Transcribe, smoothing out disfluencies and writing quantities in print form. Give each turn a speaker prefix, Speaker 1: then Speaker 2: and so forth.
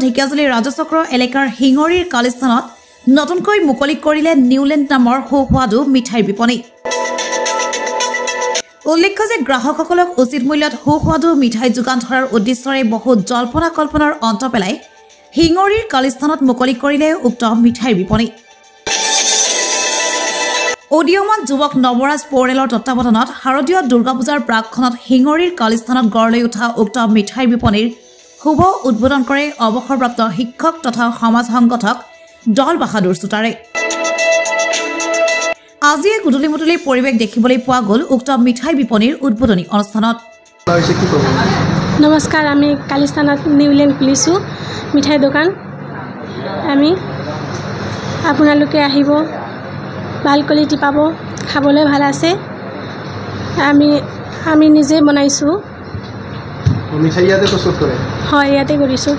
Speaker 1: ঢেকিয়াজুলি ৰাজচক্ৰ এলেকাৰ হিঙৰিৰ কালিস্থানত নতুনকৈ মুকলি কৰিলে নিউলেণ্ড নামৰ সুস্বাদু মিঠাইৰ বিপণী। উল্লেখ্য যে গ্ৰাহকসকলক উচিত মূল্যত সুস্বাদু মিঠাই যোগান ধৰাৰ উদ্দেশ্যৰে বহু জল্পনা কল্পনাৰ অন্ত পেলাই হিঙৰিৰ কালিস্থানত মুকলি কৰিলে উক্ত মিঠাইৰ বিপণী। উদীয়মান যুৱক নৱৰাজ পৌৰেলৰ তত্বাৱধানত শাৰদীয় দুৰ্গা পূজাৰ প্ৰাকখনত হিঙৰিৰ কালিস্থানত গঢ় লৈ উঠা উক্ত মিঠাইৰ বিপণীৰ শুভ উদ্বোধন কৰে অৱসৰপ্ৰাপ্ত শিক্ষক তথা সমাজ সংগঠক দল বাহাদুৰ চুতাৰে। আজিয়ে গুদুলি মুদুলি পৰিৱেশ দেখিবলৈ পোৱা গ'ল উক্ত মিঠাই বিপণীৰ উদ্বোধনী অনুষ্ঠানত।
Speaker 2: নমস্কাৰ, আমি কালিস্থানত নিউলেণ্ড খুলিছোঁ মিঠাই দোকান। আপোনালোকে আহিব, ভাল কোৱালিটি পাব, খাবলৈ ভাল আছে। আমি নিজে বনাইছোঁ।
Speaker 3: মিঠাই ইয়াতে প্ৰস্তুত কৰে?
Speaker 2: হয়, ইয়াতে কৰিছোঁ।